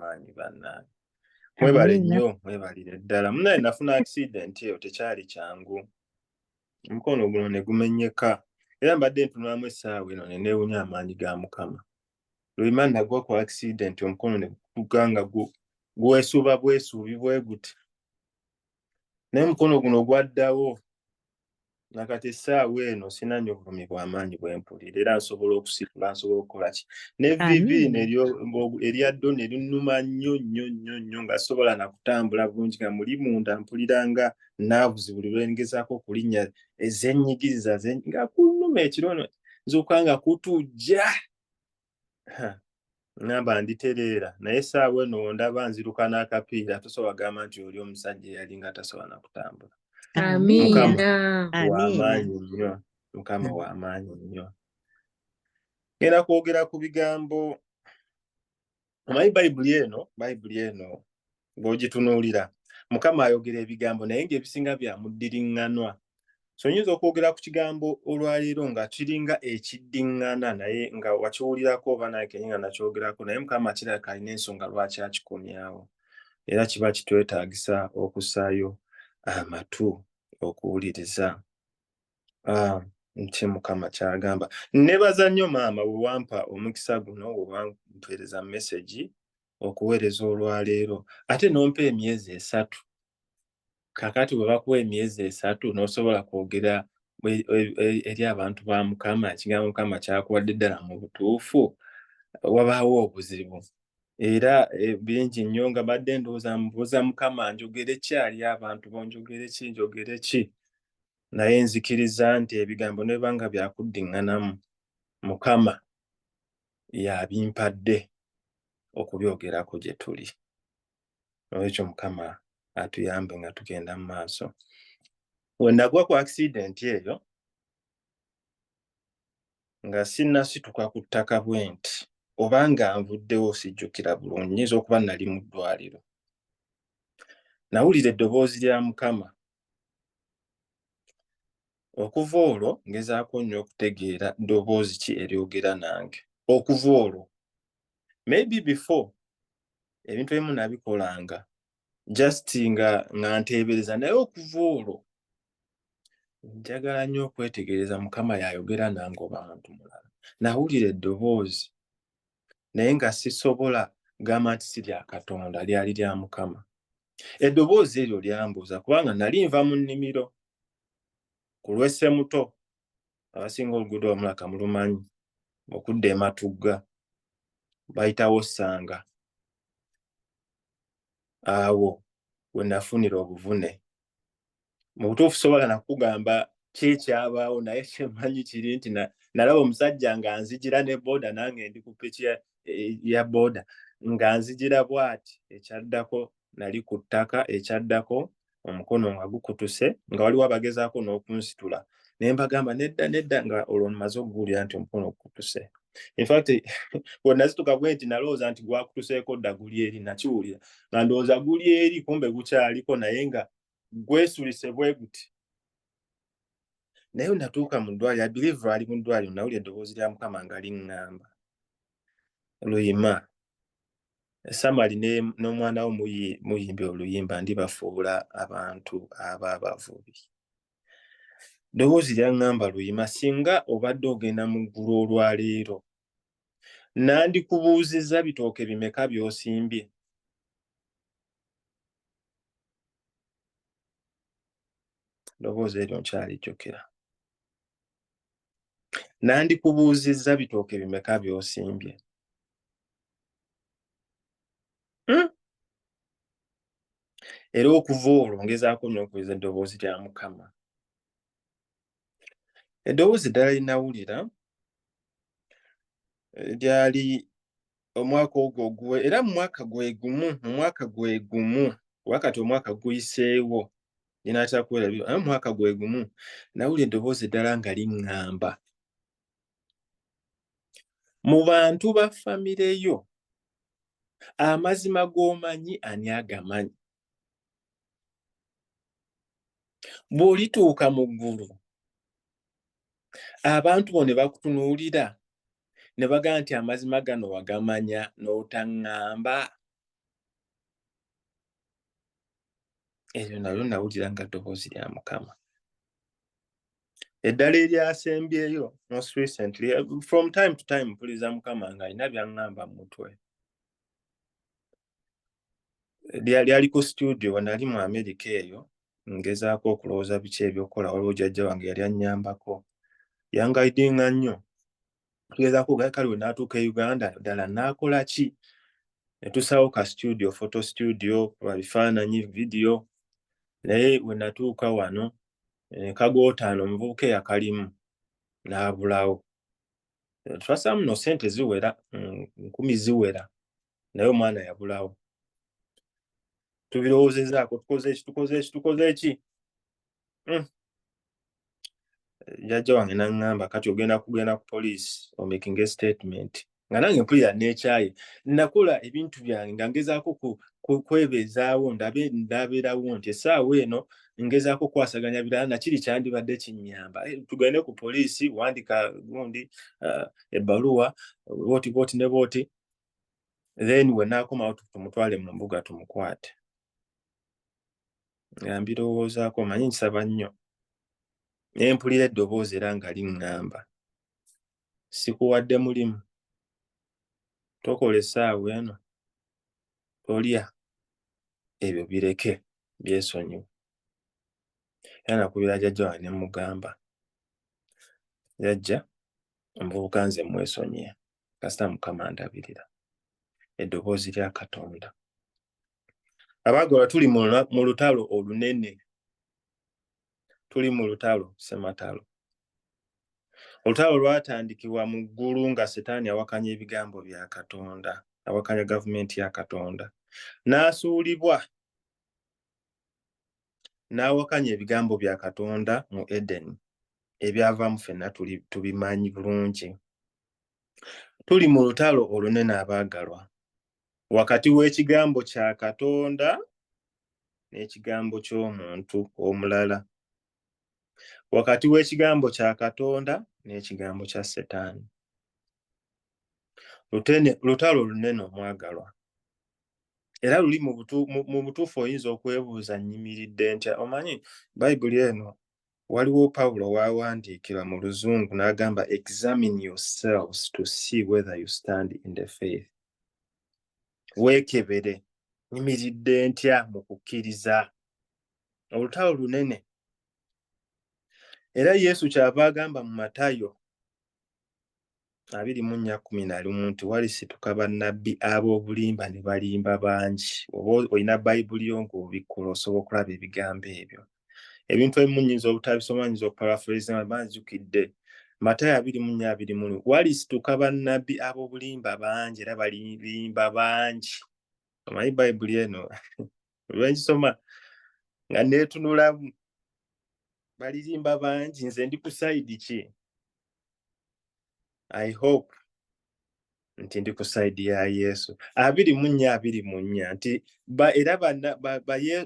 amaanyi bannange. Mwebale Amiina. nnyo, mwebalire ddala. Munnaye nafuna accident eyo tekyali kyangu. Omukono guno ne gumenyeka. Era mbadde ntunulamu essaawa eno ne neewunya amaanyi ga Mukama. Luyima nagwa ku accident omukono ne guganga gwesuuba bwesuubi bwe guti. Naye omukono guno gwaddawo. Nakati essaawa eno sina nnyo bulumi bw'amaanyi bwe mpulira era nsobola okusitula nsobola okukola ki. N'evviivi erya ddo ne linnuma nnyo nga sobola na kutambula bulungi nga muli munda mpulira nga naavuzi buli lwe ngezaako okulinnya ez'ennyigiriza nga kunnuma ekiro nzuuka nga kutujja. Ngamba nditereera naye essaawa eno ndaba nziruka n'akapiira tosobola gamba nti oli omusajja eyali nga tasobola na kutambula. Amiina. W'amaanyi nnyo. Mukama w'amaanyi nnyo. Ngenda kwogera ku bigambo. Omanyi Bayibuli eno bw'ogitunuulira Mukama ayogera ebigambo naye ng'ebisinga bya muddiringanwa. So nyinza okwogera ku kigambo olwaleero nga kiringa ekiddiŋŋana naye nga wakiwulirako oba naye kenyinga nakyogerako naye Mukama kirabika alina ensonga lwaki akikomyawo. Era kiba kitwetaagisa okussaayo amatu okuwuliriza nti Mukama kyagamba. Nebaza nnyo maama bwe wampa omukisa guno bwe wampeereza message okuweereza olwaleero ate n'ompa emyezi 3. Kakati bwe bakuwa emyezi 3 n'osobola kwogera eri abantu ba Mukama ekigambo Mukama kyakuwadde ddala mu butuufu wabaawo obuzibu. Era bingi nnyo nga badde ndowooza mbuuza Mukama njogere ki ali abantu njogere ki. Naye nzikiriza nti ebigambo ne banga byakuddiŋŋanamu Mukama yabimpadde okubyogerako gye tuli. Olwekyo Mukama atuyambe nga tugenda mu maaso. We nagwa ku accident eyo nga sinnasituka ku ttaka bwe nti oba nga nvuddewo sijjukira bulungi nyinza okuba nali mu ddwaliro. Nawulira eddoboozi lya Mukama. Okuva olwo ngezaako nnyo okutegeera ddoboozi ki eryogera nange. Okuva olwo maybe before ebintu ebimu nabikolanga just nga nteebereza naye okuva olwo njagala nnyo okwetegereza Mukama yayogera nange oba muntu mulala. Nawulira eddoboozi naye nga sisobola gamba nti si lya Katonda lyali lya Mukama. Eddoboozi eryo lyambuuza kubanga nali nva mu nnimiro ku lw'Essemuto abasinga oluguudo omulaka mulumanyi okudda e Matugga bayitawo Ssanga. Awo we nafunira obuvune. Mu butuufu sobola nakugamba ki ekyabaawo naye kyemmanyi kiri nti nalaba omusajja nga nzigira ne booda nange ndi ku piki ya booda nga nzigira bw'ati ekyaddako nali ku ttaka ekyaddako omukono nga gukutuse nga waliwo abagezaako n'okunsitula naye mbagamba nedda nga olwo nmaze okuguulira nti omukono gukutuse. In fact bwe nazituka bwe nti nalowooza nti gwakutuseeko dda guli eri nakiwulira nga ndowooza guli eri kumbe gukyaliko naye nga gwesulise bwe guti. Naye natuuka mu ddwaliro I believe ali mu ddwaliro nawulira eddoboozi lya Mukama nga liŋŋamba Luyima Samali n'omwana wo muyimbe oluyimba ndibafuula abantu ab'abavubi. Ddoboozi lyaŋŋamba Luyima singa obadde ogenda mu ggulu olwaleero nandikubuuzizza bitooke bimeka by'osimbye. Ddoboozi eryo nkyalijjukira. Nandikubuuzizza bitooke bimeka by'osimbye. Era okuva olwo ngezaako nnyo okuwuliriza eddoboozi lya Mukama. Eddoboozi ddala linawulira lyali omwaka ogwo era mu mwaka gwe gumu wakati omwaka guyiseewo linaatera kubeera mu mwaka gwe gumu nawulira eddoboozi eddala nga liŋŋamba mu bantu ba famire yo amazima g'omanyi ani agamanyi. Bw'olituuka mu ggulu abantu bo ne bakutunuulira ne bagamba nti amazima gano wagamanya n'otaŋŋamba. Ebyo nalyo nawulira nga ddoboozi lya Mukama. Eddala eryasembyeyo most recently, from time to time mpuliriza Mukama ng'alina by'aŋŋamba mu mutwe. Lyali ku studio we nali mu Amerika eyo, ngezaako okulowooza biki ebyokukola. Waliwo jjajja wange yali annyambako, yangaidinga nnyo. Tugezaako kale we n'atuuka e Uganda ddala naakola ki? Ne tusaawo ka studio, photo studio, bifaananyi, video. Naye we natuuka wano Kagootaano omuvubuka eyakalimu n'abulawo. Twasaamu no ssente ziwera, 10 ziwera, naye omwana yabulawo. Tubirowoozezaako tukoze ki? Jjajja wange n'aŋŋamba kati ogenda kugenda ku poliisi omakinga statement. Nga nange mpulira n'ekyaye. Nakola ebintu byange nga ngezaako kwebeezaawo ndabeerawo nti essaawa eno ngezaako kwasaganya birala na kiri kyandibadde kinnyamba. Tugende ku poliisi, wandika gundi ebbaluwa booti ne booti, then we naakomawo tumutwale mu mbuga tumukwate. Nga mbirowoozaako, manyi nsaba nnyo. Naye mpulira eddoboozi era nga liŋŋamba, sikuwadde mulimu, tokola essaawa eno, tolya, ebyo bireke, byesonyiwe. Era nakubira jjajja wange ne mugamba, jjajja omuvubuka nze mwesonyiye, kasita Mukama ndabirira. Eddoboozi lya Katonda. Abaagalwa, tuli mu lutalo olunene. Tuli mu lutalo ssematalo. Olutalo lwatandikibwa mu ggulu nga Setaani awakanya ebigambo bya Katonda, awakanya gavumenti ya Katonda. N'asuulibwa n'awakanya ebigambo bya Katonda mu Edeni. Ebyavaamu ffenna tubimanyi bulungi. Tuli mu lutalo olunene abaagalwa, wakati w'ekigambo kya Katonda n'ekigambo ky'omuntu omulala, wakati w'ekigambo kya Katonda n'ekigambo kya Setaani. Lutalo lunene omwagalwa, era luli mu butuufu oyinza okwebuuza nnyimiridde ntya. Omanyi Bayibuli eno waliwo Pawulo waawandiikira mu Luzungu n'agamba examine yourselves to see whether you stand in the faith. Weekebere, nnyimiridde ntya mu kukkiriza. Olutalo lunene. Era Yesu kyava agamba mu Matayo 24:11 nti walisituka bannabbi ab'obulimba ne balimba bangi. Oba olina Bayibuli yo ng'obikkula osobola okulaba ebigambo ebyo. Ebintu ebimu nnyinza obutabisoma, nnyinza okuparaphrase nga banzijukidde. Matayo 24:20 walisituka bannabbi ab'obulimba bangi era balimba bangi. Omanyi Bayibuli eno lwengisoma nga neetunulamu, balirimba bangi, nze ndi ku sayidi ki? I hope nti ndi ku sayidi ya Yesu. 24:24 nti era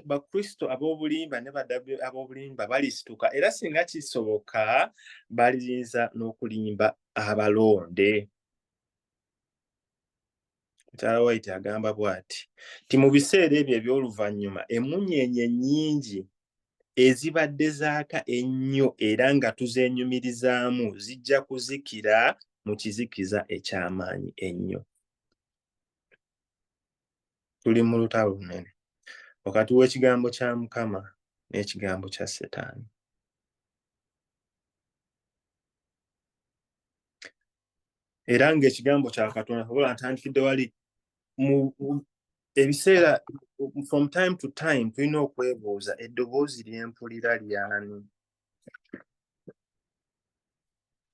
bakristo ab'obulimba ne baddabi ab'obulimba balisituka, era singa kisoboka baliyinza n'okulimba abalonde. Mukyala White agamba bw'ati ti mu biseera ebyo eby'oluvannyuma emunyeenye nnyingi ezibadde zaaka ennyo era nga tuzeenyumirizaamu zijja kuzikira mu kizikiza eky'amaanyi ennyo. Tuli mu lutalo lunene wakati w'ekigambo kya Mukama n'ekigambo kya Setaani. Era ng'ekigambo kya Katonda obola ntandikidde wali mu ebiseera from time to time tulina okwebuuza eddoboozi ly'empulira ly'ani?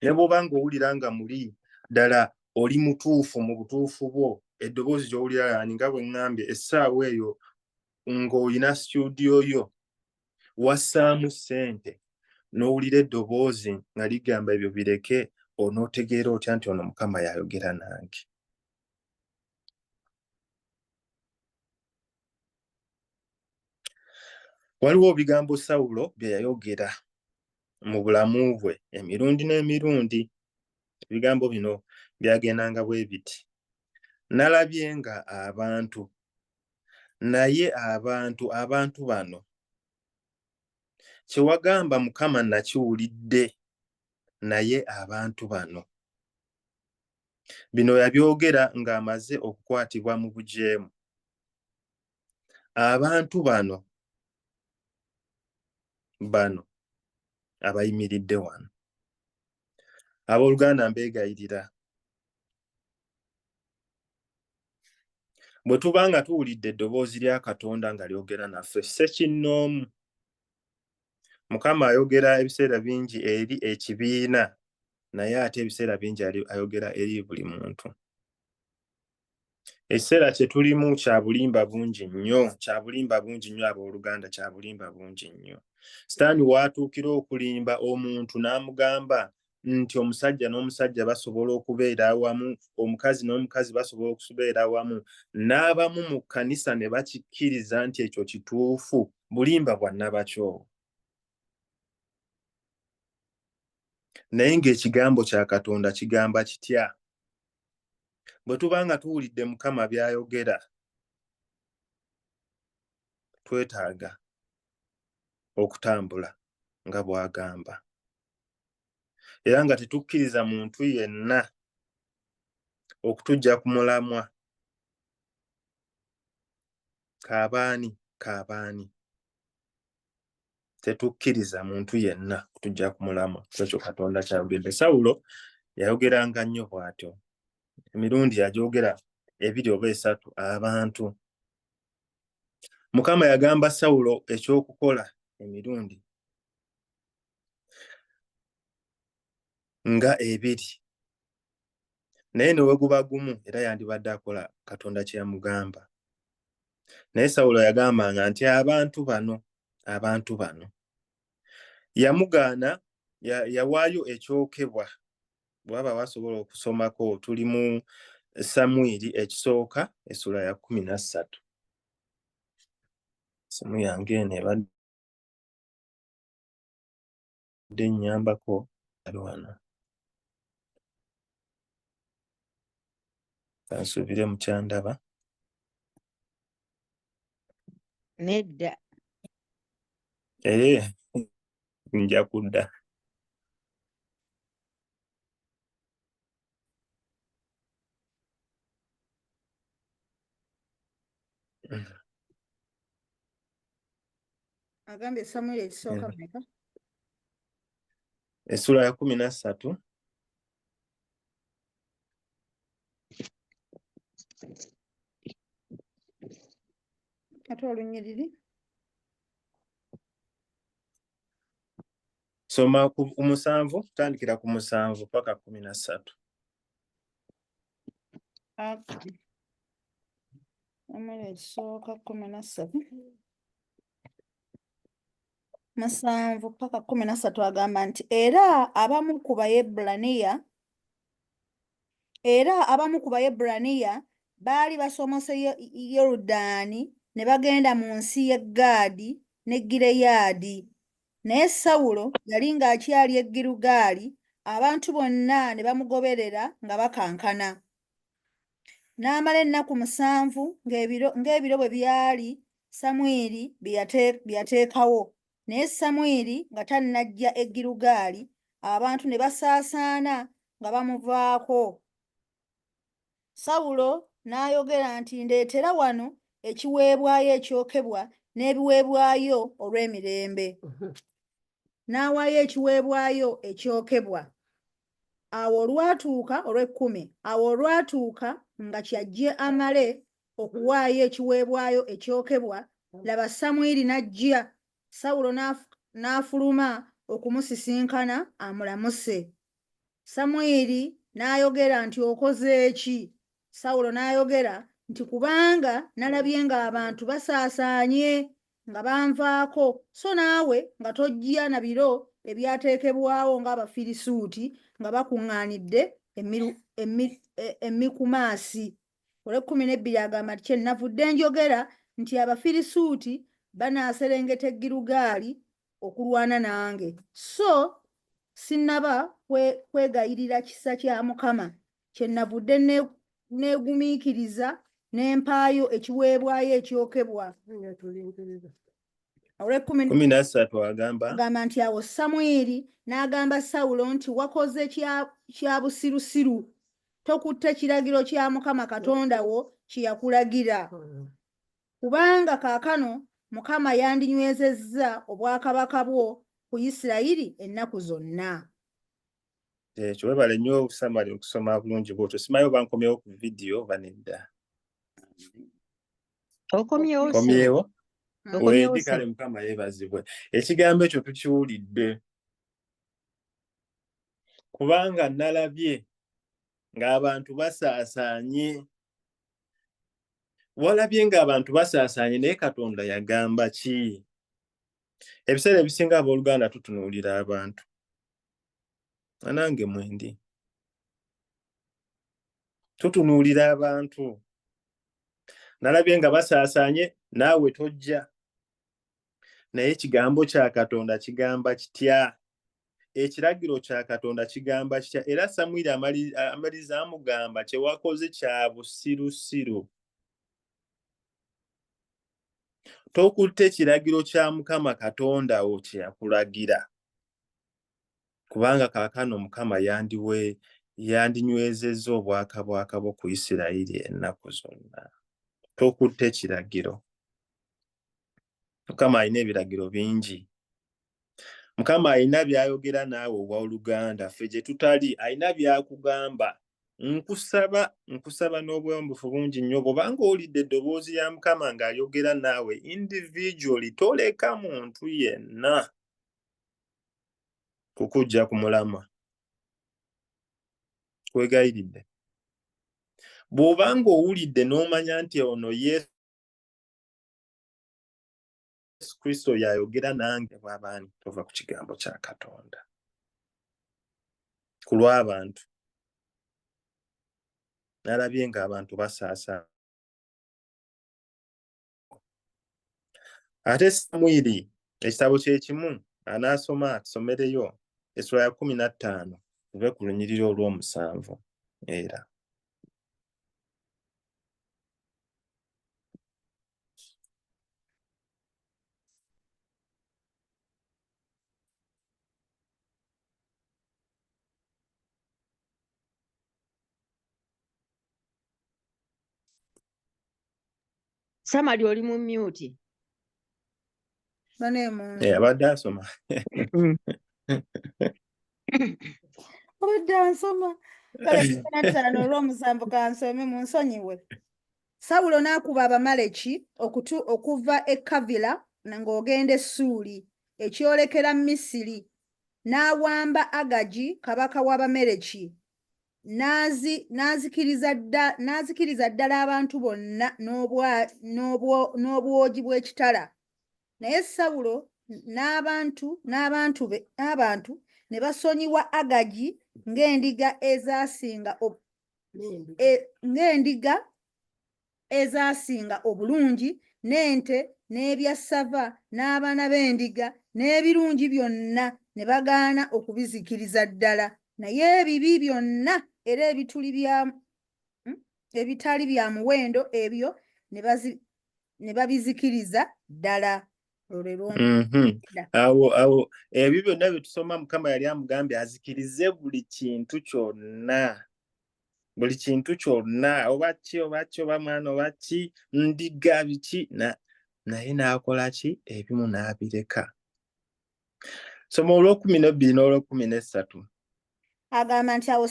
Ne bw'oba ng'owulira nga muli ddala oli mutuufu mu butuufu bwo, eddoboozi gy'owulira ly'ani? Nga bwe ŋŋambye essaawa eyo ng'olina studio yo, wassaamu ssente, n'owulira eddoboozi nga ligamba ebyo bireke, onootegeera otya nti ono Mukama y'ayogera nange? Waliwo ebigambo Sawulo bye yayogera mu bulamu bwe emirundi n'emirundi. Ebigambo bino byagendanga bwe biti: nalabye nga abantu, naye abantu bano kye wagamba Mukama nakiwulidde, naye abantu bano bino yabyogera ng'amaze okukwatibwa mu bujeemu. Abantu bano abayimiridde wano, abooluganda mbeegayirira, bwe tuba nga tuwulidde eddoboozi lya Katonda nga lyogera naffe, ssekinnoomu. Mukama ayogera ebiseera bingi eri ekibiina, naye ate ebiseera bingi ayogera eri buli muntu. Ekiseera kye tulimu kya bulimba bungi nnyo, abooluganda, kya bulimba bungi nnyo. Sitaani w'atuukira okulimba omuntu n'amugamba nti omusajja n'omusajja basobola okubeera awamu, omukazi n'omukazi basobola okubeera awamu, n'abamu mu kkanisa ne bakikkiriza nti ekyo kituufu, bulimba bwa Nnabakyowa. Naye ng'ekigambo kya Katonda kigamba kitya? Bwe tuba nga tuwulidde Mukama by'ayogera, twetaaga okutambula nga bw'agamba, era nga tetukkiriza muntu yenna okutuggya ku mulamwa. Kaabaani, tetukkiriza muntu yenna kutujja ku mulamwa. Ekyo Katonda kyayogedde. Sawulo yayogeranga nnyo bw'atyo, emirundi yagyogera 2 oba 3 abantu. Mukama yagamba Sawulo ekyokukola emirundi nga 2, naye ne weguba gumu era yandibadde akola Katonda kye yamugamba. Naye Sawulo yagambanga nti abantu bano yamugaana, yawaayo ekyokebwa. Bwaba wasobola okusomako, tuli mu Samwiri ekisooka essula ya 13. Simu yange eno ebadde nnyambako ali wano. Kansuubire mukyandaba. Nedda. Nja kudda. Agambye Samwiri ekisooka mmeka? Essula ya 13. Ate olunyiriri? Soma ku 7, tutandikira ku 7 paka 13. Samwiri ekisooka 13. 7 paka 13 agamba nti era abamu ku Bayebbulaniya baali basomose Yoludaani ne bagenda mu nsi y'e Gaadi ne Gireyaadi. Naye Sawulo yali ng'akyali e Girugaali, abantu bonna ne bamugoberera nga bakankana. N'amala ennaku 7 ng'ebiro bwe byali Samwiri bye yateekawo. Naye Samwiri nga tannajja e Girugaali, abantu ne basaasaana nga bamuvaako. Sawulo n'ayogera nti ndeetera wano ekiweebwayo ekyokebwa n'ebiweebwayo olw'emirembe. N'awaayo ekiweebwayo ekyokebwa. Awo olwatuuka nga kyajje amale okuwaayo ekiweebwayo ekyokebwa, laba Samwiri n'ajja. Sawulo n'afuluma okumusisinkana amulamuse. Samwiri n'ayogera nti okoze ki? Sawulo n'ayogera nti kubanga nalabye ng'abantu basaasaanye nga banvaako, so naawe nga tojja na biro ebyateekebwawo ng'Abafirisuuti nga bakuŋŋaanidde e Mikumaasi. Olw'ekkumi agamba nti kyenavudde njogera nti Abafirisuuti banaaserengeta e Girugaali okulwana nange, so sinnaba kwegayirira kisa kya Mukama, kyenavudde neegumiikiriza ne mpaayo ekiweebwayo ekyokebwa. olw'ekkumi 13 agamba agamba nti awo Samwiri n'agamba Sawulo nti wakoze kya busirusiru, tokutte kiragiro kya Mukama Katonda wo kye yakulagira. Kubanga kaakano Mukama yandinywezezza obwakabaka bwo ku Isirayiri ennaku zonna. ekyo webale nnyo Samali okusoma bulungi bwotyo. Simayo bankomyewo ku vidiyo banedda. Okomyewo Wendi kale Mukama yeebazibwe. Ekigambo ekyo tukiwulidde. Kubanga nalabye ng'abantu basaasaanye. Walabye ng'abantu basaasaanye naye Katonda yagamba ki? Ebiseera ebisinga abooluganda tutunuulira abantu. Anange mwendi. Tutunuulira abantu. Nalabye nga basaasaanye naawe tojja. Naye ekigambo kya Katonda kigamba kitya? Ekiragiro kya Katonda kigamba kitya? Era Samwiri amaliza amugamba kye wakoze kya busirusiru. Tokutte ekiragiro kya Mukama Katonda wo kye yakulagira. Kubanga kaakano Mukama yandinywezezza obwakabaka bwo ku Isirayiri ennaku zonna. Tokutte ekiragiro. Mukama alina ebiragiro bingi. Mukama alina by'ayogera naawe owooluganda, ffe gye tutali alina by'akugamba. Nkusaba n'obwombufu bungi nnyo bw'obanga owulidde eddoboozi lya Mukama ng'ayogera naawe individually, toleka muntu yenna kukujja ku mulamwa. Kwegayiridde. Bw'obanga owulidde n'omanya nti ono Yesu Kristo yayogera nange bw'abaani, tova ku kigambo kya Katonda. Ku lw'abantu. Nalabye ng'abantu basaasaana. Ate Samwiri ekitabo kye kimu anaasoma tusomereyo essula ya 15 tuve ku lunyiriri olw'omusanvu era. Samali oli mu mute. Abadde asoma. Obadde ansoma. Kale 15 olw'omusanvu kansome munsonyiwe. Sawulo n'akuba Abamaleki okuva e Kavira ng'ogenda e Suuli, ekyolekera Misiri, n'awamba Agagi kabaka w'Abamaleki, n'azikiriza ddala abantu bonna n'obwogi bw'ekitala. Naye Sawulo n'abantu ne basonyiwa Agagi ng'endiga ezasinga obulungi, n'ente n'ebyassava n'abaana b'endiga n'ebirungi byonna ne bagaana okubizikiriza ddala. Naye ebibi byonna era ebitali bya muwendo ebyo ne babizikiriza ddala. Awo ebyo byonna bye tusoma Mukama yali amugambye azikirize buli kintu kyonna. Buli kintu kyonna, oba mwana oba ki, ndiga biki, naye n'akola ki? Ebimu n'abireka. Soma olw'okumi n'olw'okuminesatu. Agamba nti awo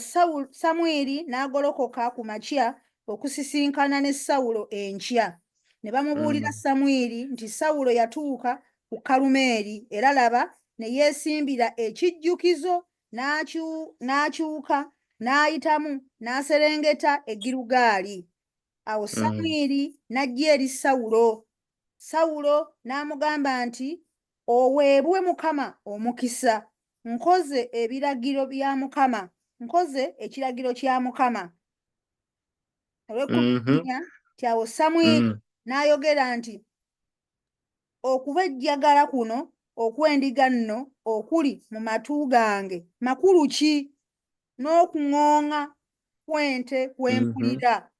Samwiri n'agolokoka ku makya okusisinkana ne Sawulo enkya. Ne bamubuulira Samwiri nti Sawulo yatuuka ku Kalumeeri, era laba ne yeesimbira ekijjukizo n'akyuka n'ayitamu n'aserengeta e Girugaali. Awo Samwiri n'ajja eri Sawulo. Sawulo n'amugamba nti, oweebwe Mukama omukisa. Nkoze ebiragiro bya Mukama. Nkoze ekiragiro kya Mukama. Nti awo Samwiri n'ayogera nti, okubejjagala kuno okw'endiga nno okuli mu matu gange makulu ki? N'okuŋŋooŋa kw'ente kwe mpulira.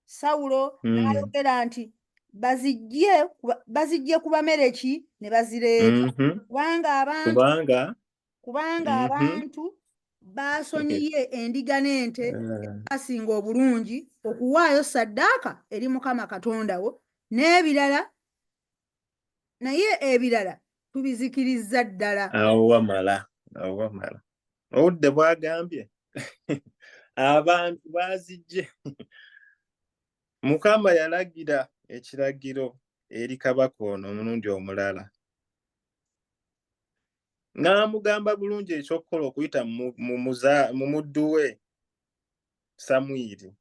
Sawulo n'ayogera nti, bazijje ku Bameleki ne bazireeta kubanga abantu baasonyiye endiga n'ente basinga obulungi okuwaayo ssaddaaka eri Mukama Katonda wo n'ebirala naye ebirala tubizikirizza ddala. Awo wamala obudde bwagambye abantu bazijje. Mukama yalagira ekiragiro eri kabaka ono omulundi omulala n'amugamba bulungi ekyokukola okuyita mu muddu we Samwiri,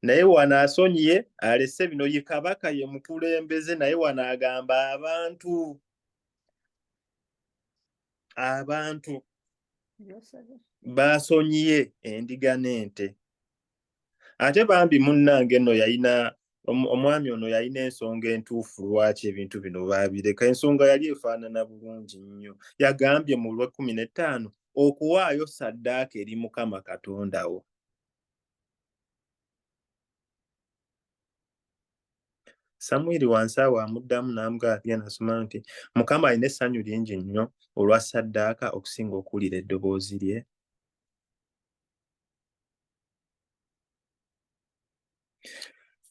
naye wano asonyiye alese bino, ye kabaka ye mukulembeze, naye wano agamba abantu basonyiye endiga n'ente. Ate bambi munnange nno yalina omwami ono yalina ensonga entuufu lwaki ebintu bino baabireka. Ensonga yali efaanana bulungi nnyo. Yagambye mu 15 okuwaayo ssaddaaka eri Mukama Katonda wo. Samwiri wansi awo amuddamu n'amugamba nasoma nti Mukama alina essanyu lingi nnyo olwa ssaddaaka okusinga okuwulira eddoboozi lye.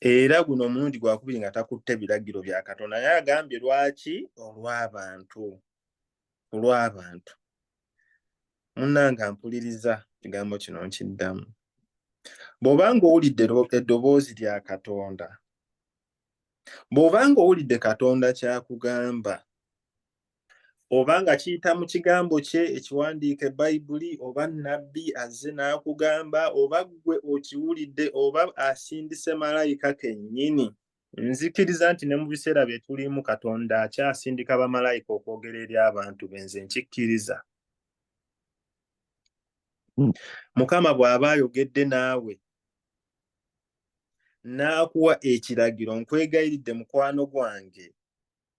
Era guno omulundi gwakubiri nga takutte biragiro bya Katonda, naye agambye lwaki? Olw'abantu. Munnanga mpuliriza kigambo kino nkiddamu. Bw'obanga owulidde eddoboozi lya Katonda, bw'obanga owulidde Katonda kyakugamba, obanga kiyita mu kigambo kye ekiwandiike Bayibuli, oba nnabbi azze n'akugamba, oba ggwe okiwulidde, oba asindise malayika kennyini, nzikiriza nti ne mu biseera bye tulimu Katonda akyasindika bamalayika okwogera eri abantu be. Nze nkikkiriza. Mukama bw'aba ayogedde naawe n'akuwa ekiragiro, nkwegayiridde mukwano gwange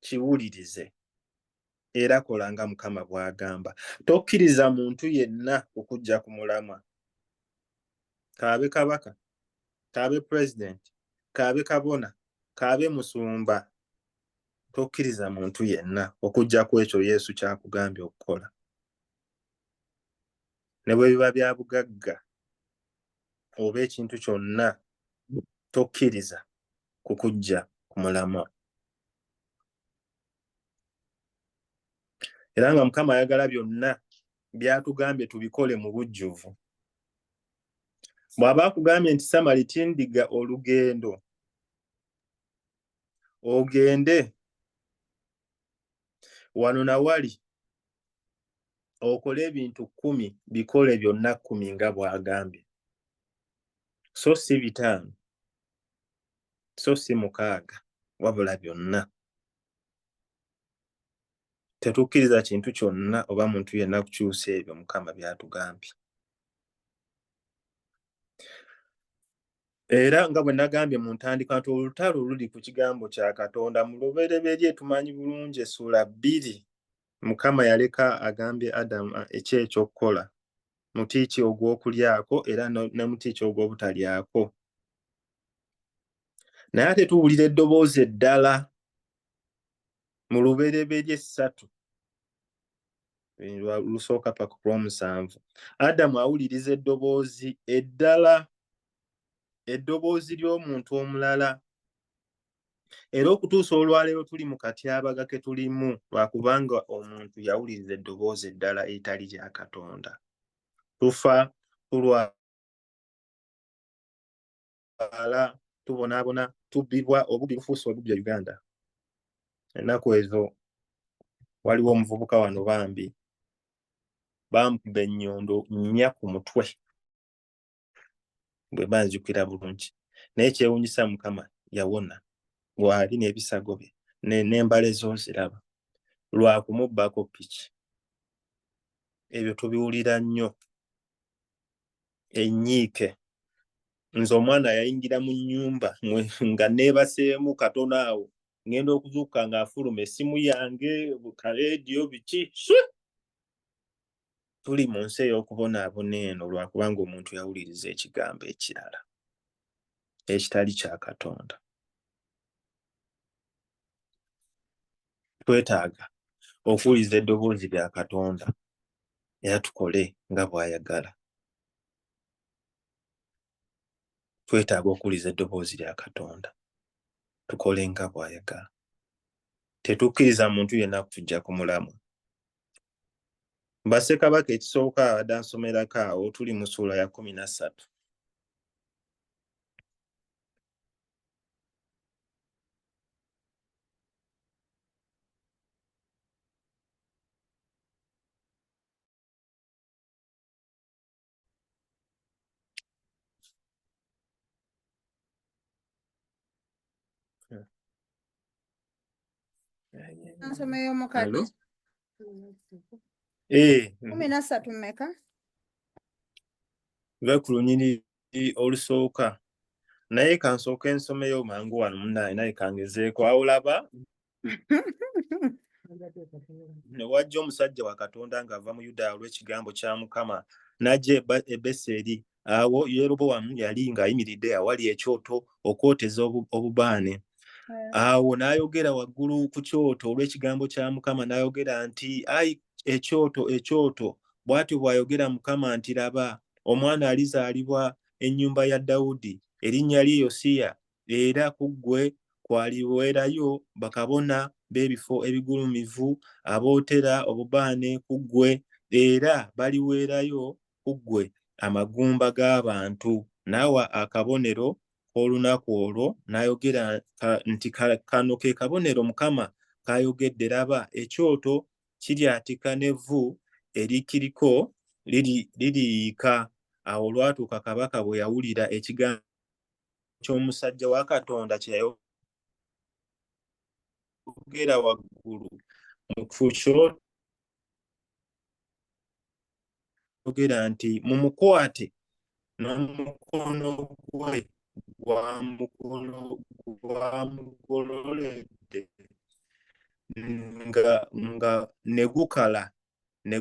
kiwulirize era kola nga Mukama bw'agamba. Tokkiriza muntu yenna okujja ku mulamwa, kaabe kabaka, kaabe pulezidenti, kaabe kabona, kaabe musumba. Tokkiriza muntu yenna okujja ku ekyo Yesu kyakugambye okukola. Ne bwe biba bya bugagga oba ekintu kyonna, tokkiriza kukujja ku mulamwa. Era nga Mukama ayagala byonna byatugambye tubikole mu bujjuvu. Bw'aba akugambye nti Samali tindiga olugendo, ogende wano na wali okole ebintu 10, bikole byonna 10 nga bw'agambye. So si 5, so si 6, wabula byonna. Tetukkiriza kintu kyonna oba muntu yenna kukyusa ebyo Mukama byatugambye. Era nga bwe nagambye mu ntandikwa nti olutalo luli ku kigambo kya Katonda. Mu lubereberye tumanyi bulungi essula 2 Mukama yaleka agambye Adamu eky'ekyokukola, muti ki ogw'okulyako era ne muti ki ogw'obutalyako. Naye ate tuwulira eddoboozi eddala mu lubereberye 3 lusooka paka ku 7. Adamu awuliriza eddoboozi eddala, eddoboozi ly'omuntu omulala. Era okutuusa olwaleero tuli mu katyabaga ke tulimu lwakubanga omuntu yawuliriza eddoboozi eddala etali lya Katonda. Tufa, tulwala, tubonaabona, tubbibwa, obubbi bufuuse obubbi Uganda. Ennaku ezo waliwo omuvubuka wano bambi bamukuba ennyondo 4 ku mutwe, bwe banzijukira bulungi. Naye kyewuunyisa Mukama yawona, bw'ali n'ebisago bye n'embale z'oziraba, lwa kumubbako piki. Ebyo tubiwulira nnyo. Ennyiike, nze omwana yayingira mu nnyumba nga neebaseemu katono awo, ngenda okuzuuka ng'afuluma essimu yange, kaleediyo, biki. Tuli mu nsi ey'okubonaabona eno lwakubanga omuntu yawuliriza ekigambo ekirala ekitali kya Katonda. twetaaga okuwuliza eddoboozi lya Katonda era tukole nga bw'ayagala. Twetaaga okuwuliza eddoboozi lya Katonda tukole nga bw'ayagala. Tetukkiriza muntu yenna kutujja ku mulamu. Bassekabaka ekisooka abadde ansomerako awo tuli mu ssuula ya 13. Nsomeyo mukadde. 13 mmeka? Nve ku lunyiriri olusooka. Naye kansooka ensomeyo mangu wano munnaye naye kangezeeko. Awo laba ne wajja omusajja wa Katonda ng'ava mu Yuda olw'ekigambo kya Mukama n'ajja e Beseri. Awo Yeroboamu yali ng'ayimiridde awali ekyoto okwoteza obubaane. Awo n'ayogera waggulu ku kyoto olw'ekigambo kya Mukama n'ayogera nti, "Ayi ekyoto, bw'atyo bw'ayogera Mukama nti, laba, omwana alizaalibwa ennyumba ya Dawudi, erinnya lye Yosiya, era ku ggwe kwaliweerayo bakabona b'ebifo ebigulumivu abootera obubaane ku ggwe, era baliweerayo ku ggwe amagumba g'abantu." N'awa akabonero olunaku olwo n'ayogera nti, "Kano ke kabonero Mukama k'ayogedde, laba, ekyoto kiryatika n'evvu erikiriko liriyiika." Awo olwatuuka kabaka bwe yawulira ekigambo ky'omusajja wa Katonda kye yayogera waggulu mu kyoto, yogera nti, "Mumukwate n'omukono gwe gwamugololedde nga ne gukala ne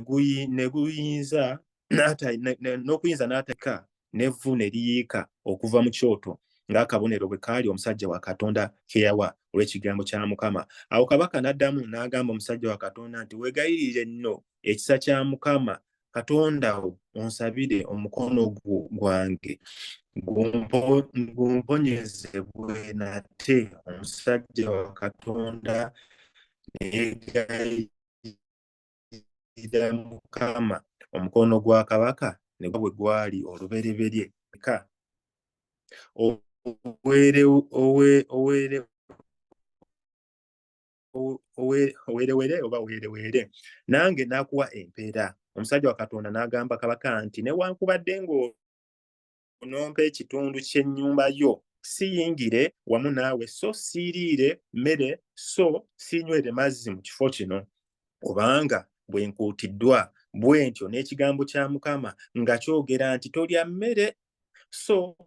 guyinza n'okuyinza n'ateka n'evvu ne liyiika okuva mu kyoto ng'akabonero bwe kaali omusajja wa Katonda ke yawa olw'ekigambo kya Mukama." Awo kabaka n'addamu n'agamba omusajja wa Katonda nti, "Weegayirire nno ekisa kya Mukama Katonda wo onsabire omukono gwange gumponyezebwe." Nate omusajja wa Katonda ne yeegayirira Mukama, omukono gwa kabaka ne gwa bwe gwali olubereberye. Oweerewere nange n'akuwa empeera. Omusajja wa Katonda n'agamba kabaka nti, "Newankubadde ng'onompa ekitundu ky'ennyumba yo, siyingire wamu naawe, so siiriire mmere, so siinywere mazzi mu kifo kino, kubanga bwe nkuutiddwa bwe ntyo n'ekigambo kya Mukama nga kyogera nti, tolya mmere, so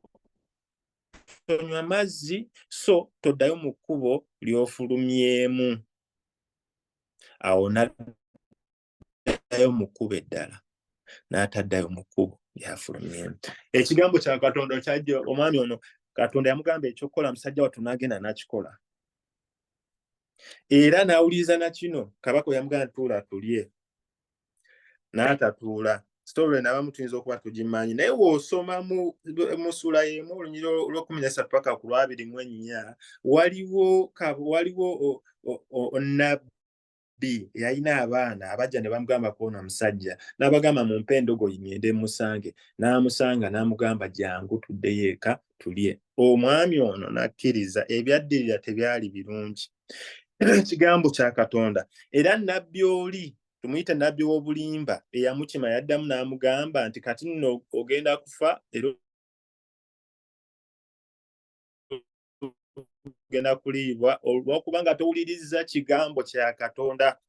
tonywa mazzi, so toddayo mu kkubo ly'ofulumyemu." Awo n'addayo mu kkubo eddala, n'ataddayo mu kkubo ly'afulumyemu. Ekigambo kya Katonda kyajja, omwami ono Katonda yamugamba ekyokukola, musajja wattu n'agenda n'akikola. Era n'awuliriza na kino, kabaka yamugamba tuula tulye, n'atatuula. Sitoowe n'abamu tuyinza okuba tugimanyi, naye w'osoma mu ssuula y'emu olunyiriri olw'13 paka ku 24 waliwo nnabbi yalina abaana abajja ne bamugamba kw'ono omusajja, n'abagamba mumpe endogoyi ngende musange. N'amusanga n'amugamba jangu tuddeyo eka tulye. Omwami ono n'akkiriza. Ebyaddirira tebyali birungi. Ekigambo kya Katonda. Era nnabbi oli, tumuyite nnabbi w'obulimba, eyamukima yaddamu n'amugamba nti, "Kati nno ogenda kufa era ogenda kuliibwa olw'okubanga towulirizza kigambo kya Katonda."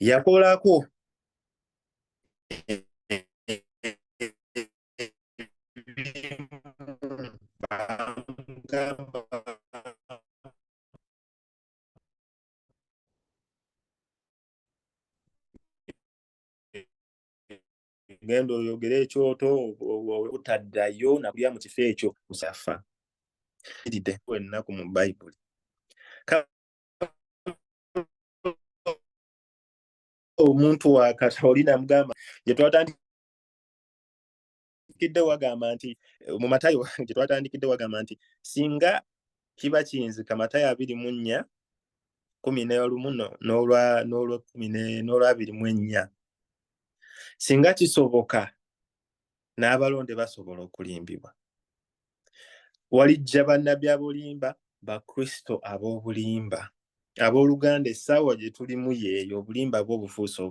Yakolako genda oyogere ekyoto otaddayo nakulya mu kifo ekyo musafa. Ennaku mu Bayibuli omuntu wa Katolina mugamba gye twatandikidde wagamba nti mu Matayo gye twatandikidde wagamba nti singa kiba kiyinzika Matayo 24:11 n'olwa 24 singa kisoboka n'abalonde basobola okulimbibwa walijja bannabbi abolimba bakristo ab'obulimba abooluganda essaawa gye tulimu yeeyo obulimba bwo bufuuse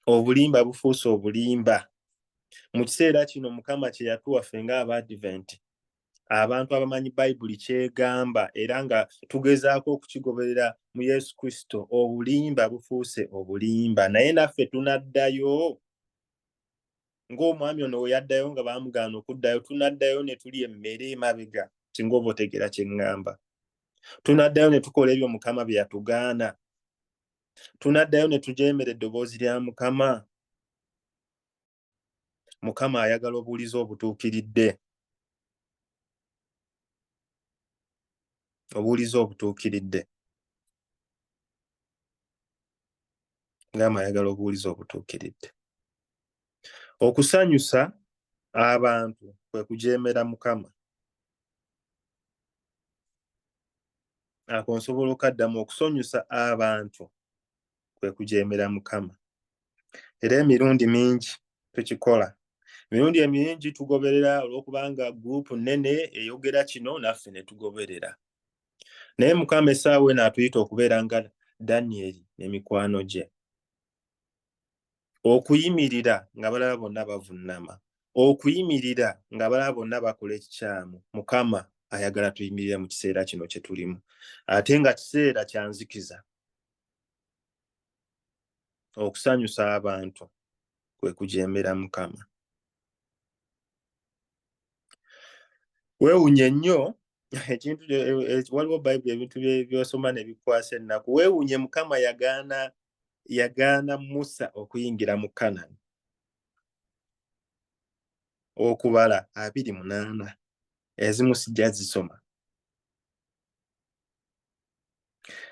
obulimba bufuuse obulimba mu kiseera kino Mukama kye yatuwa ffe ng'Abadventi abantu abamanyi Bayibuli kyegamba era nga tugezaako okukigoberera mu Yesu Kristo obulimba bufuuse obulimba naye naffe tunaddayo ng'omwami ono we yaddayo nga baamugaana okuddayo tunaddayo ne tuli emmere emabega singa oba otegeera kye ŋŋamba tunaddayo ne tukola ebyo Mukama bye yatugaana tunaddayo ne tujeemera eddoboozi lya Mukama Mukama ayagala obuulizi obutuukiridde Mukama ayagala obuulizi obutuukiridde okusanyusa abantu kwe kujeemera Mukama ako nsobola okaddamu okusanyusa abantu kwe kujeemera Mukama era emirundi mingi tukikola emirundi emingi tugoberera olw'okubanga gurupu nnene eyogera kino naffe ne tugoberera naye Mukama essaawa eno atuyita okubeera nga Danyeri n'emikwano gye okuyimirira nga balaba bonna bavunnama okuyimirira nga balaba bonna bakola ekikyamu Mukama ayagala tuyimirire mu kiseera kino kye tulimu ate nga kiseera kya nzikiza okusanyusa abantu kwe kujeemera Mukama weewunye nnyo ekintu waliwo Bayibuli ebintu by'osoma ne bikwasa ennaku weewunye Mukama yagaana Musa okuyingira mu Kanani okubala 28 ezimu sijja zisoma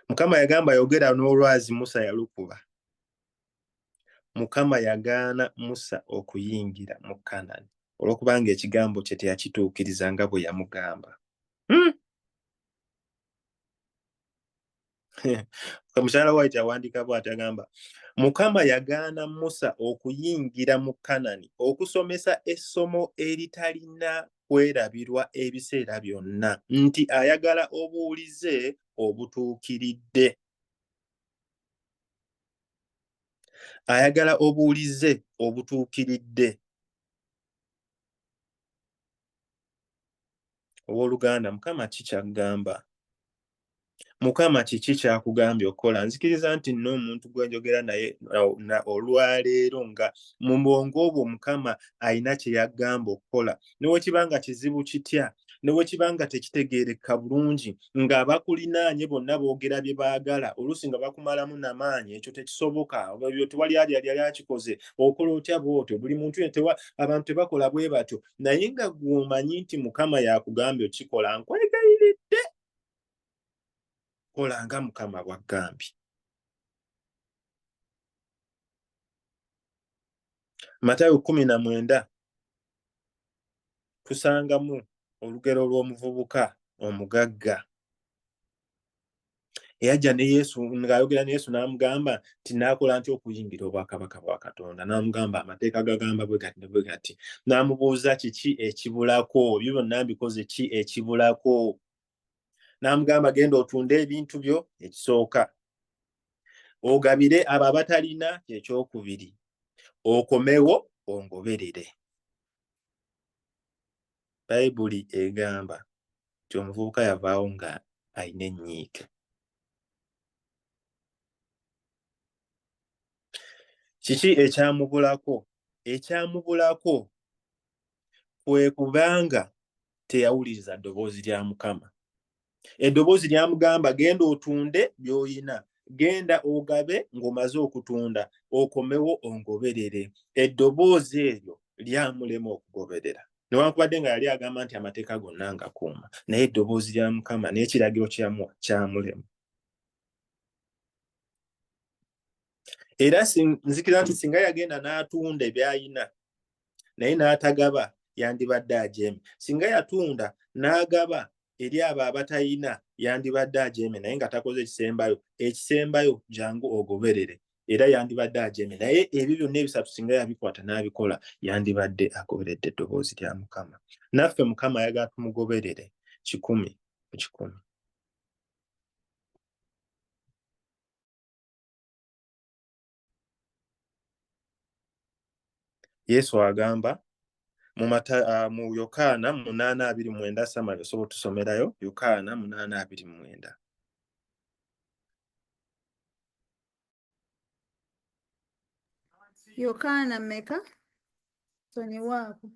Mukama yagamba yogera n'olwazi Musa yalukuba Mukama yagaana Musa okuyingira mu Kanani olw'okubanga ekigambo kye teyakituukiriza nga bwe yamugamba Mukyala White awandiika bw'ati agamba Mukama yagaana Musa okuyingira mu Kanani okusomesa essomo eritalina kwerabirwa ebiseera byonna nti ayagala obuulize obutuukiridde owooluganda Mukama kikyagamba Mukama kiki kyakugambye okukola nzikiriza nti n'omuntu gwe njogera naye olwaleero nga mu bwongo obwo Mukama alina kye yagamba okukola newekibanga kizibu kitya newekibanga tekitegeereka bulungi ng'abakulinaanye bonna boogera bye baagala oluusi nga bakumalamu n'amaanyi ekyo tekisoboka tewali ali yali akikoze okola otya bw'otyo buli muntu abantu tebakola bwe batyo naye nga gw'omanyi nti Mukama yakugambye okikola nkwegayiridde olanga Mukama bw'aggambye Matayo 19 tusangamu olugero lw'omuvubuka omugagga eyajja ne Yesu ng'ayogera ne Yesu n'amugamba nti naakola ntya okuyingira obwakabaka bwa Katonda n'amugamba amateeka gagamba bwe gati ne bwe gati n'amubuuza kiki ekibulako byo byonna mbikoze ki ekibulako n'amugamba genda otunde ebintu byo ekisooka ogabire abo abatalina ekyokubiri okomewo ongoberere Bayibuli egamba nti omuvubuka yavaawo nga alina ennyiike kiki ekyamubulako kwe kubanga teyawuliriza ddoboozi lya Mukama eddoboozi lyamugamba genda otunde by'oyina genda ogabe ng'omaze okutunda okomewo ongoberere eddoboozi eryo lyamulema okugoberera newankubadde nga yali agamba nti amateeka gonna ngakuuma naye eddoboozi lya Mukama n'ekiragiro kyamulema era nzikira nti singa yagenda n'atunda ebyayina naye n'atagaba yandibadde ajeeme. Singa yatunda n'agaba eri abo abatayina yandibadde ajeeme naye nga takoze ekisembayo jangu ogoberere era yandibadde ajeeme. Naye ebyo byonna ebisatu singa yabikwata n'abikola yandibadde agoberedde eddoboozi lya Mukama. Naffe Mukama ayagala tumugoberere 100%. Yesu agamba mu Yokaana 8:29 Samali osobola tusomerayo Yokaana 8:29. Yokaana mmeka? Sonyiwaako.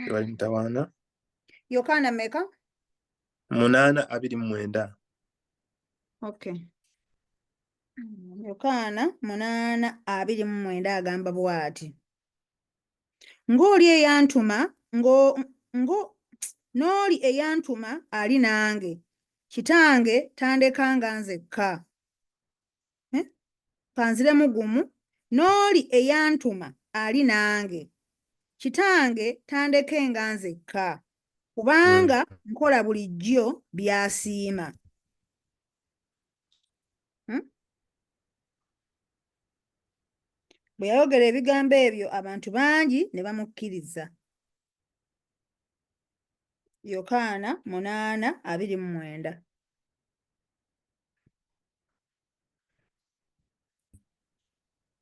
Tewali mutawaana. Yokaana mmeka? 8:29. Okay. Yokaana 8:29 agamba bw'ati. Ng'oli eyantuma n'oli eyantuma ali nange. Kitange tandekanga nzekka. Kanziremu gumu. N'oli eyantuma ali nange. Kitange tandekenga nzekka. Kubanga nkola bulijjo by'asiima. Bwe yayogera ebigambo ebyo abantu bangi ne bamukkiriza. Yokaana 8:29.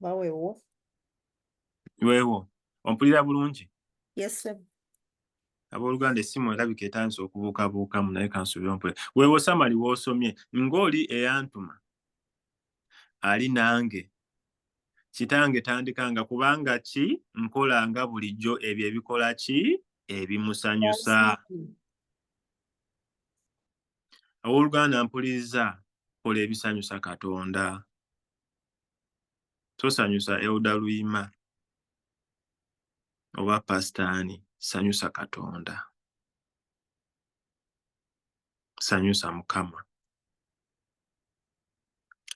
Baweewo. Weewo. Ompulira bulungi? Yes, sir. Abooluganda essimu erabika etandise okubuukabuukamu naye kansuubire ompulira. Weewo Samali w'osomye. Ng'oli eyantuma ali nange. Kitange tandikanga kubanga ki nkolanga bulijjo ebyo ebikola ki ebimusanyusa. Abooluganda mpuliriza kola ebisanyusa Katonda. Tosanyusa Elda Luyima oba Pasitaani, sanyusa Katonda. Sanyusa Mukama.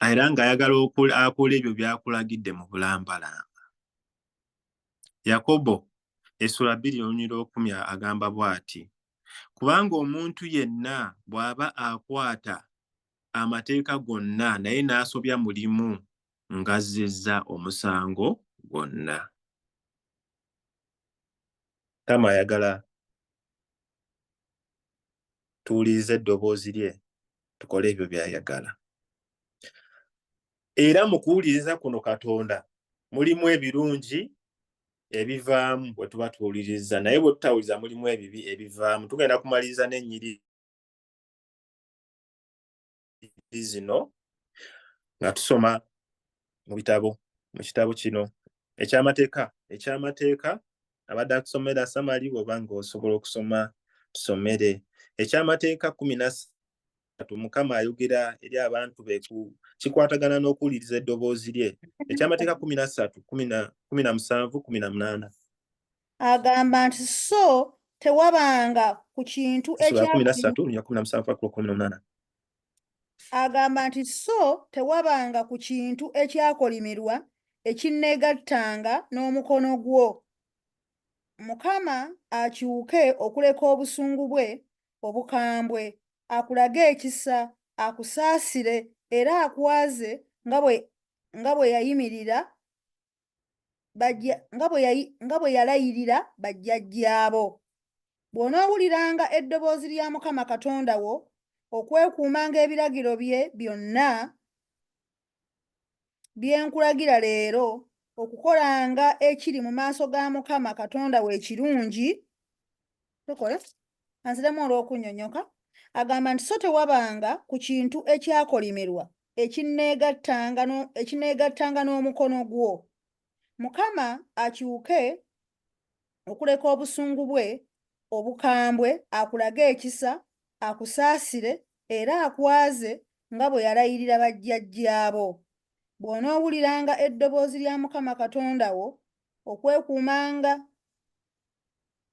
Era ng'ayagala akola ebyo by'akulagidde mu bulambalamba. Yakobo 2:10 agamba bw'ati. Kubanga omuntu yenna bw'aba akwata amateeka gonna naye n'asobya mulimu ng'azzizza omusango gwonna. Mukama ayagala tuwulirize eddoboozi lye tukole ebyo by'ayagala. Era mu kuwuliriza kuno Katonda mulimu ebirungi ebivaamu bwe tuba tuwuliriza naye bwe tutawuliriza mulimu ebibi ebivaamu. Tugenda kumaliriza n'ennyiriri zino nga tusoma mu kitabo kino eky'amateeka abadde akusomera Samali oba ng'osobola okusoma tusomere eky'amateeka 13. Mukama ayogera eri abantu be kikwatagana n'okuwuliriza eddoboozi lye. Eky'amateeka 13, 17, 18. Agamba nti so tewabanga ku kintu Agamba nti so tewabanga ku kintu ekyakolimirwa ekinneegattanga n'omukono gwo. Mukama akyuke okuleka obusungu bwe obukambwe, akulage ekisa, akusaasire era akwaze nga bwe yalayirira bajjajjaabo. Bw'onoowuliranga eddoboozi lya Mukama Katonda wo okwekuumanga ebiragiro bye byonna bye nkulagira leero, okukolanga ekiri mu maaso ga Mukama Katonda wo ekirungi. Tukole anziremu olw'okunnyonnyoka. Agamba nti so tewabanga ku kintu ekyakolimirwa ekinneegattanga n'omukono gwo. Mukama akyuke okuleka obusungu bwe obukambwe, akulage ekisa, akusaasire era akwaze nga bwe yalayirira bajjajjaabo. Bw'onoowuliranga eddoboozi lya Mukama Katonda wo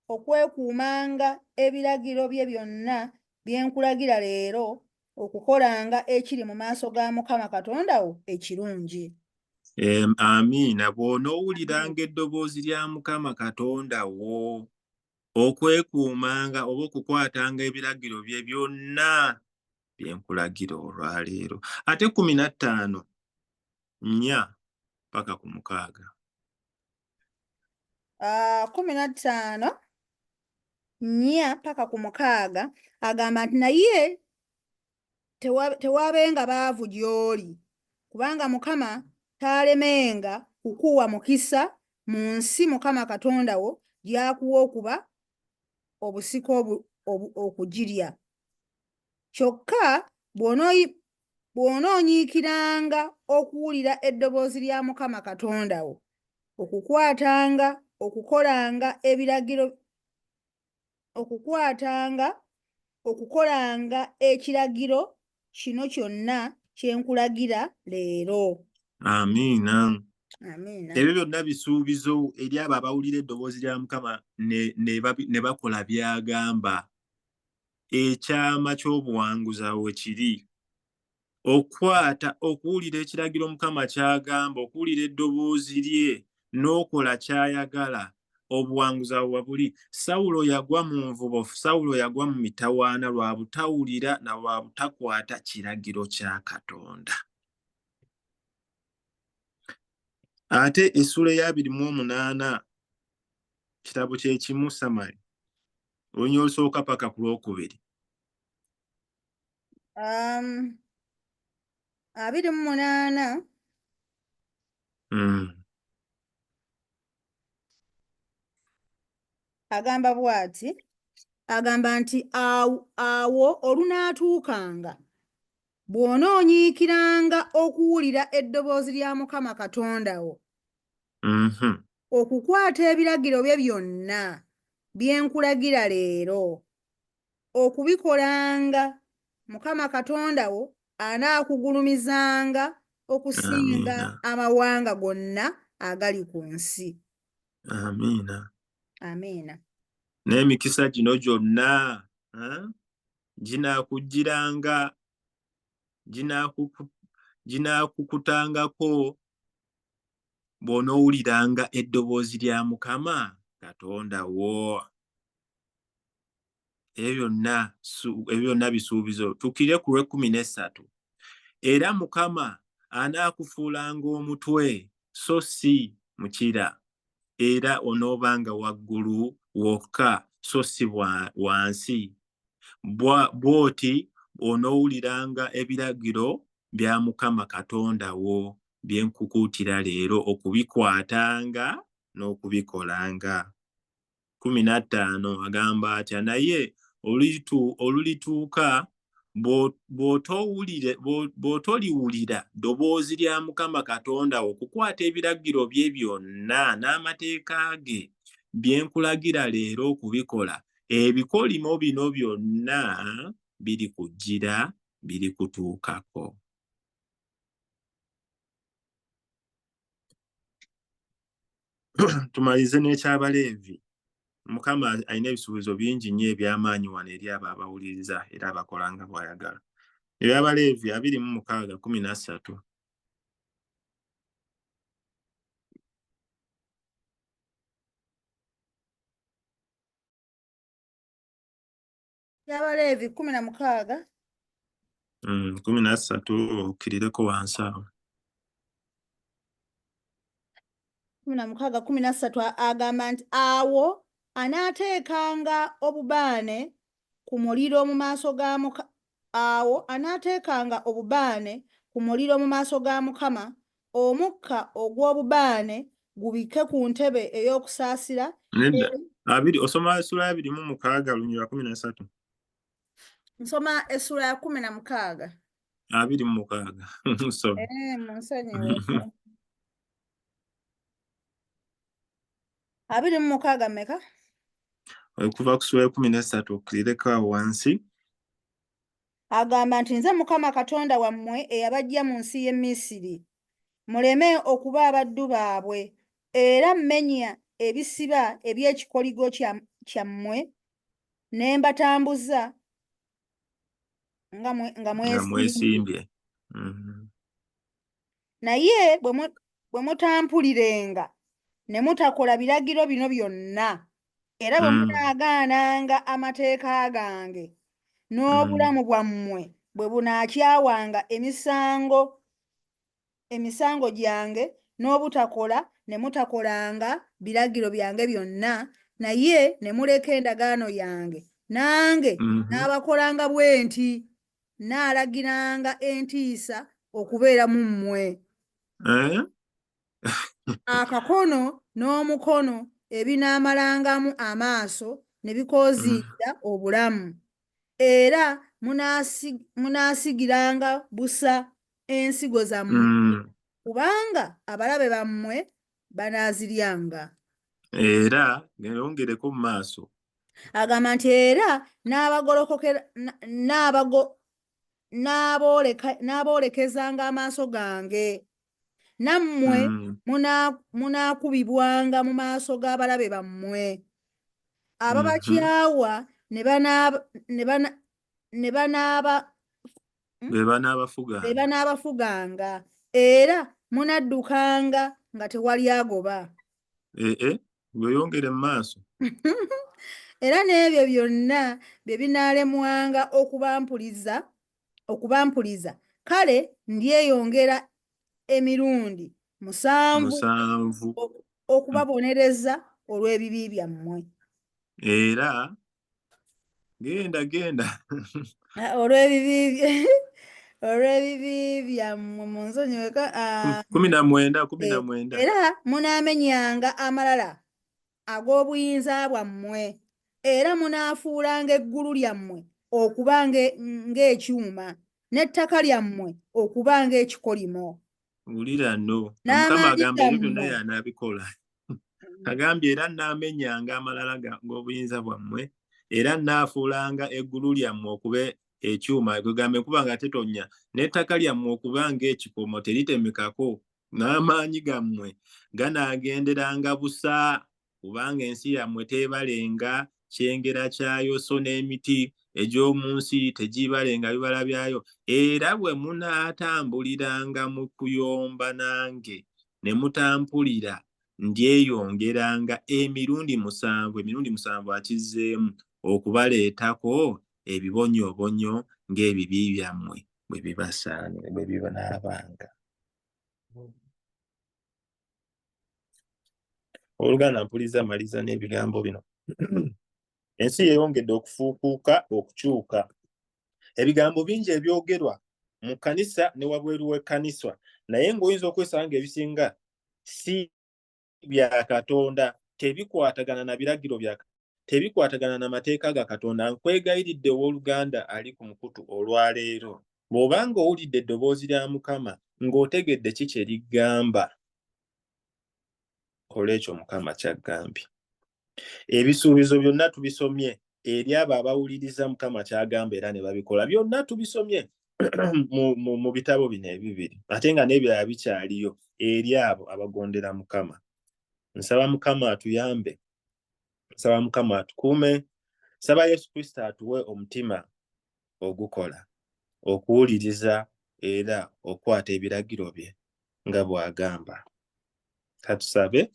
okwekuumanga ebiragiro bye byonna bye nkulagira leero, okukolanga ekiri mu maaso ga Mukama Katonda wo ekirungi. Amiina. Bw'onoowuliranga eddoboozi lya Mukama Katonda wo okwekuumanga oba okukwatanga ebiragiro bye byonna bye nkulagira olwaleero. Ate 15 4 paka ku 6. 15 4 paka ku 6 agamba nti naye tewaabenga baavu gy'oli, kubanga Mukama taalemenga kukuwa mukisa mu nsi Mukama Katonda wo gy'akuwa okuba obusika okugirya. Kyokka bw'onoonyiikiranga okuwulira eddoboozi lya Mukama Katonda wo, okukwatanga okukolanga ekiragiro kino kyonna kye nkulagira leero. Amiina. Amiina. Ebyo byonna bisuubizo eri abo abawulira eddoboozi lya Mukama ne bakola by'agamba. Ekyama ky'obuwanguzi awo kiri. Okuwulira ekiragiro Mukama ky'agamba, okuwulira eddoboozi lye n'okola ky'ayagala, obuwanguzi awo wabuli. Sawulo yagwa mu nvubo, Sawulo yagwa mu mitawaana lwa butawulira na lwa butakwata kiragiro kya Katonda. Ate essula eya 28 kitabo kye kimu Samali, olunyiri olusooka paka ku lwokubiri. 28 agamba bw'ati, agamba nti awo olunaatuukanga bw'onoonyiikiranga okuwulira eddoboozi lya Mukama Katonda wo, okukwata ebiragiro bye byonna bye nkulagira leero, okubikolanga, Mukama Katonda wo anaakugulumizanga okusinga amawanga gonna agali ku nsi. Amiina. Amiina. N'emikisa gino gyonna ginaakukutangako bw'onoowuliranga eddoboozi lya Mukama Katonda wo. Ebyo byonna bisuubizo. Tukire ku 13. Era Mukama anaakufuulanga omutwe so si mukira, era onoobanga waggulu wokka so si wansi. Bw'oti onoowuliranga ebiragiro bya Mukama Katonda wo bye nkukuutira leero okubikwatanga n'okubikolanga. 15 agamba atya, naye olulituuka bw'otoliwulira ddoboozi lya Mukama Katonda wo okukwata ebiragiro bye byonna n'amateeka ge bye nkulagira leero okubikola, ebikolimo bino byonna birikujjira, birikutuukako. Tumalize n'eky'Abaleevi. Mukama alina ebisuubizo bingi nnyo eby'amaanyi wano eri abo abawuliriza era abakola nga bw'ayagala. Eby'Abaleevi 26:13. Eby'Abaleevi 16. 13 okkirireko wansi awo. 16:13 agamba nti awo anaateekanga obubaane ku muliro mu maaso ga Mukama, omukka ogw'obubaane gubikke ku ntebe ey'okusaasira. Osoma essula ya 26 lunyiri lwa 13. Nsoma essula ya 16. 26. Munsonyiwe. 26 mmeka? Okuva ku ssula ya 13 okkirireko awo wansi. Agamba nti nze Mukama Katonda wammwe eyabaggya mu nsi y'e Misiri, muleme okuba abaddu baabwe, era mmenya ebisiba eby'ekikoligo kyammwe, ne mbatambuza nga nga mwesimbye. mwesimbye. Naye bwe mutampulirenga ne mutakola biragiro bino byonna era bwe munaagaananga amateeka gange n'obulamu bwammwe bwe bunaakyawanga emisango gyange n'obutakola ne mutakolanga biragiro byange byonna naye ne muleka endagaano yange nange n'abakolanga bwe nti nnaalagiranga entiisa okubeera mu mmwe. Akakono n'omukono ebinaamalangamu amaaso ne bikooziira obulamu era munaasigiranga busa ensigo zammwe kubanga abalabe bammwe banaaziryanga. Era ng'eyongereko mu maaso agamba nti era n'aboolekezanga amaaso gange nammwe munaakubibwanga mu maaso g'abalabe bammwe ababakyawa be banaabafuganga era munaddukanga nga tewali agoba. ng'oyongere mu maaso era n'ebyo byonna bye binaalemwanga okubampuliza kale ndyeyongera emirundi 7 okubabonereza olw'ebibi byammwe. Era genda olw'ebibi byammwe mu nsonyiweka 19 era munaamenyanga amalala ag'obuyinza bwammwe era munaafuulanga eggulu lyammwe okuba ng'ekyuma n'ettaka lyammwe okuba ng'ekikolimo. Wulira nno Mukama agamba ebyo byonna y'anaabikola. Agambye era nnaamenyanga amalala g'obuyinza bwammwe era nnaafuulanga eggulu lyammwe okuba ekyuma kwegambe enkuba nga tetonya n'ettaka lyammwe okuba ng'ekikomo teritemekako n'amaanyi gammwe ganaagenderanga busa kubanga ensi yammwe teebalenga kyengera kyayo so n'emiti egy'omu nsi tegiibalenga bibala byayo era bwe munaatambuliranga mu kuyomba nange ne mutampulira ndyeyongeranga emirundi 7 akizzeemu okubaleetako ebibonyoobonyo ng'ebibi byammwe bwe bibasaana bwe bibanaabanga. Oluganda mpuliza maliza n'ebigambo bino. Ensi yeeyongedde okufuukuuka okukyuka. Ebigambo bingi ebyogerwa mu kkanisa ne wabweru w'ekkanisa naye ng'oyinza okwesanga ebisinga si bya Katonda tebikwatagana na biragiro bya tebikwatagana na mateeka ga Katonda. Nkwegayiridde owooluganda ali ku mukutu olwaleero bw'obanga owulidde eddoboozi lya Mukama ng'otegedde ki kye ligamba kola ekyo Mukama ky'aggambye. Ebisuubizo byonna tubisomye eri abo abawuliriza Mukama ky'agamba era ne babikola byonna tubisomye mu bitabo bino ebibiri ate nga n'ebirala bikyaliyo eri abo abagondera Mukama. Nsaba Mukama atuyambe, nsaba Mukama atukuume, nsaba Yesu Kristo atuwe omutima ogukola okuwuliriza era okwata ebiragiro bye nga bw'agamba. Katusabe.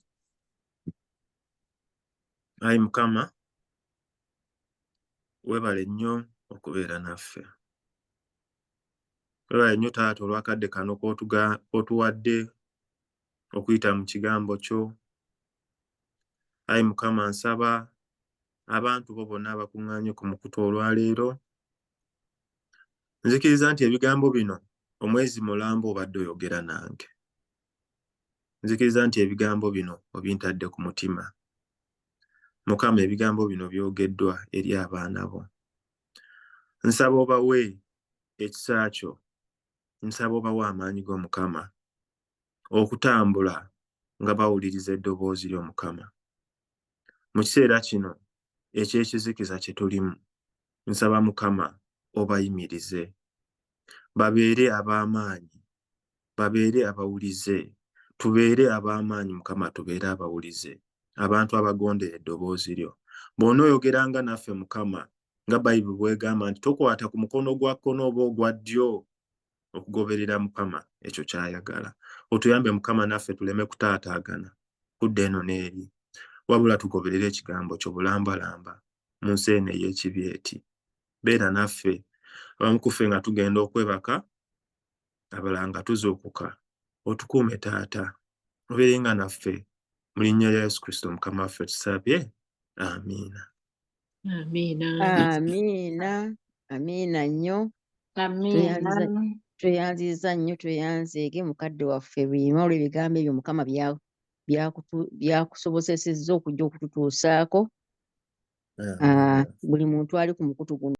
Ayi Mukama weebale nnyo okubeera naffe. Weebale nnyo Taata olw'akadde kano k'otuwadde okuyita mu kigambo kyo. Ayi Mukama nsaba abantu bo bonna abakuŋŋaanye ku mukutu olwaleero. Nzikiriza nti ebigambo bino omwezi mulamba obadde oyogera nange. Nzikiriza nti ebigambo bino obintadde ku mutima. Mukama ebigambo bino byogeddwa eri abaana bo. Nsaba obawe ekisa kyo. Nsaba obawe amaanyi g'Omukama okutambula nga bawuliriza eddoboozi ly'Omukama. Mu kiseera kino eky'ekizikiza kye tulimu, nsaba Mukama obayimirize. Babeere ab'amaanyi, babeere abawulize, tubeere ab'amaanyi Mukama tubeere abawulize. Abantu abagondera eddoboozi lyo. Bw'onooyogeranga naffe Mukama nga Bayibuli bwegamba nti tokwata ku mukono gwa kkono oba ogwa ddyo okugoberera Mukama ekyo kyayagala. Otuyambe Mukama naffe tuleme kutaataagana kudda eno n'eri, wabula tugoberere ekigambo kyo bulambalamba mu nsi eno ey'ekibi eti. Beera naffe abamu ku ffe nga tugenda okwebaka, abalala nga tuzuukuka. Otukuume Taata, obeerenga naffe mu linnya lya Yesu Kristo Mukama waffe tusabye. Amiina. Amiina. Amiina. Amiina nnyo. Tweyanziza nnyo, tweyanzeege mukadde waffe Luyima olw'ebigambo ebyo Mukama byakusobozesezza okujja okututuusaako. Buli muntu ali ku mukutu guno